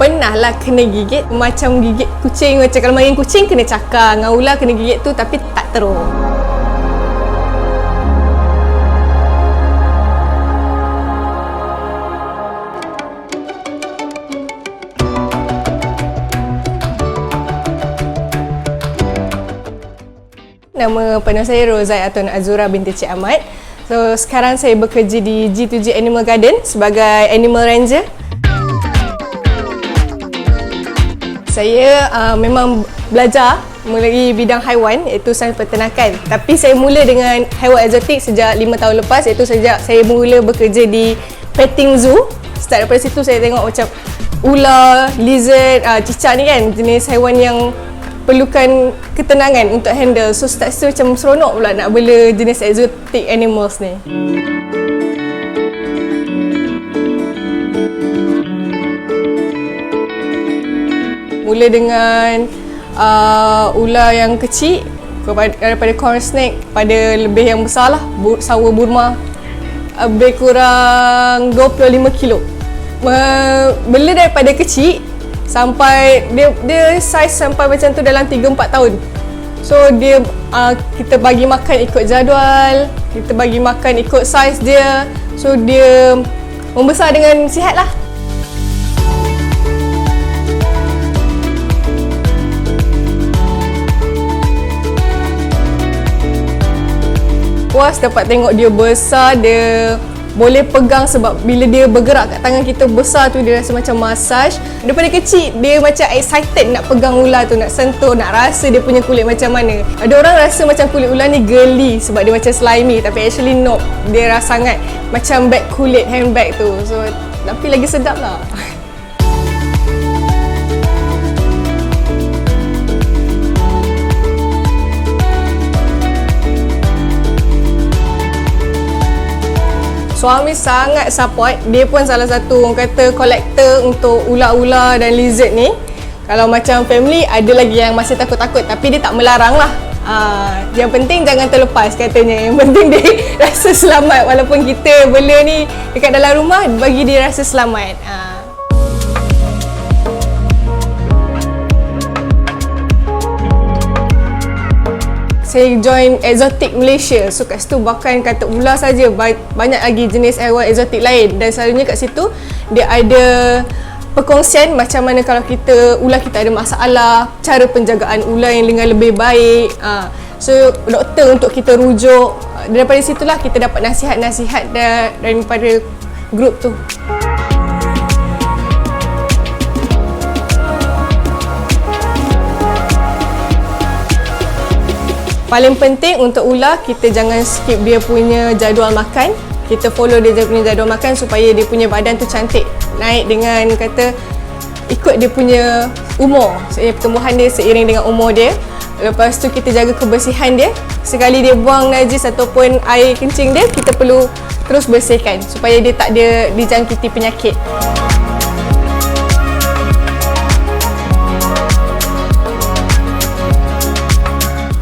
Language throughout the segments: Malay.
Pernah lah kena gigit, macam gigit kucing. Macam kalau main kucing kena cakar, dengan ular kena gigit tu tapi tak teruk. Nama panjang saya Rozai Atun Azura binti Cik Ahmad. So sekarang saya bekerja di G2G Animal Garden sebagai Animal Ranger. Saya memang belajar melalui bidang haiwan, iaitu sains peternakan. Tapi saya mula dengan haiwan eksotik sejak 5 tahun lepas, iaitu sejak saya mula bekerja di petting zoo. Start daripada situ saya tengok macam ular, lizard, cicak ni kan jenis haiwan yang perlukan ketenangan untuk handle. So start situ macam seronok pula nak bela jenis exotic animals ni. Mula dengan ular yang kecil daripada corn snake pada lebih yang besar lah, sawo Burma, lebih kurang 25 kilo. Bela daripada kecil sampai dia saiz sampai macam tu dalam 3-4 tahun. So dia kita bagi makan ikut jadual, kita bagi makan ikut saiz dia. So dia membesar dengan sihat lah. Puas dapat tengok dia besar, dia boleh pegang sebab bila dia bergerak kat tangan kita besar tu dia rasa macam massage. Daripada kecil dia macam excited nak pegang ular tu, nak sentuh, nak rasa dia punya kulit macam mana. Ada orang rasa macam kulit ular ni geli sebab dia macam slimy, tapi actually no, dia rasa sangat macam bag kulit, handbag tu. So tapi lagi sedap lah. Suami sangat support, dia pun salah satu orang kata kolektor untuk ular-ular dan lizard ni. Kalau macam family, ada lagi yang masih takut-takut tapi dia tak melarang lah. Yang penting jangan terlepas katanya. Yang penting dia rasa selamat walaupun kita bela ni dekat dalam rumah, bagi dia rasa selamat. Saya join Exotic Malaysia. So kat situ bukan kata ular saja, banyak lagi jenis haiwan eksotik lain. Dan selalunya kat situ dia ada perkongsian macam mana kalau ular kita ada masalah, cara penjagaan ular yang dengan lebih baik. So doktor untuk kita rujuk. Daripada situlah kita dapat nasihat-nasihat daripada grup tu. Paling penting untuk ular, kita jangan skip dia punya jadual makan. Kita follow dia punya jadual makan supaya dia punya badan tu cantik. Naik dengan kata ikut dia punya umur. Pertumbuhan dia seiring dengan umur dia. Lepas tu kita jaga kebersihan dia. Sekali dia buang najis ataupun air kencing dia, kita perlu terus bersihkan supaya dia tak ada dijangkiti penyakit.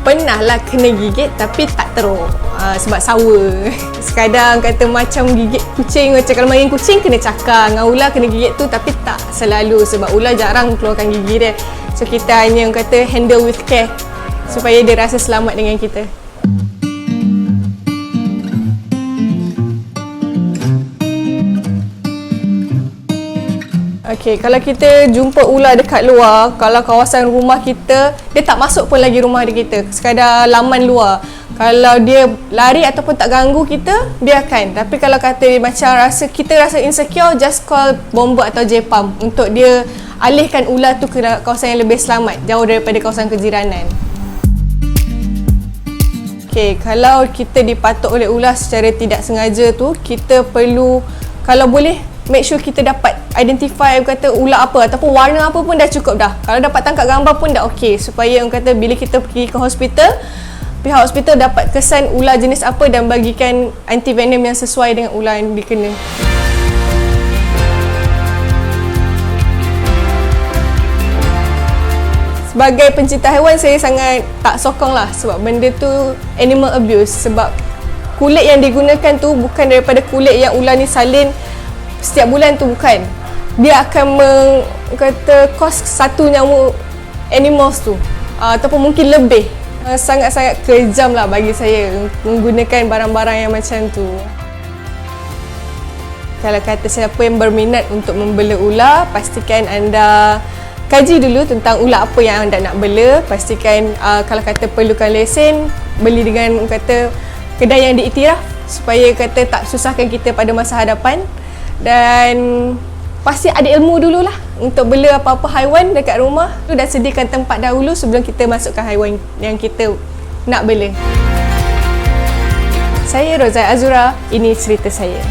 Pernah lah kena gigit tapi tak teruk sebab sawa. Sekadang kata macam gigit kucing, macam kalau main kucing kena cakar, dengan ular kena gigit tu tapi tak selalu sebab ular jarang keluarkan gigi dia. So kita hanya kata handle with care supaya dia rasa selamat dengan kita. Okay, kalau kita jumpa ular dekat luar, kalau kawasan rumah kita, dia tak masuk pun lagi rumah kita, sekadar laman luar. Kalau dia lari ataupun tak ganggu kita, dia akan. Tapi kalau kata macam kita rasa insecure, just call bomba atau J-pump untuk dia alihkan ular tu ke kawasan yang lebih selamat, jauh daripada kawasan kejiranan. Okay, kalau kita dipatuk oleh ular secara tidak sengaja tu, kita perlu, kalau boleh, make sure kita dapat identify kata ular apa ataupun warna apa pun dah cukup dah. Kalau dapat tangkap gambar pun dah okey, supaya orang kata bila kita pergi ke hospital, pihak hospital dapat kesan ular jenis apa dan bagikan antivenom yang sesuai dengan ular yang dikena. Sebagai pencinta haiwan, saya sangat tak sokong lah sebab benda tu animal abuse. Sebab kulit yang digunakan tu bukan daripada kulit yang ular ni salin setiap bulan tu, bukan. dia akan kata kos satu nyawa animals tu, ataupun mungkin lebih. Sangat-sangat kejam lah bagi saya menggunakan barang-barang yang macam tu. Kalau kata siapa yang berminat untuk membela ular, pastikan anda kaji dulu tentang ular apa yang anda nak bela. Pastikan kalau kata perlukan lesen, beli dengan kata kedai yang diiktiraf supaya kata tak susahkan kita pada masa hadapan. Dan pasti ada ilmu dululah untuk bela apa-apa haiwan dekat rumah. Dan sediakan tempat dahulu sebelum kita masukkan haiwan yang kita nak bela. Saya Rozai Azura, ini cerita saya.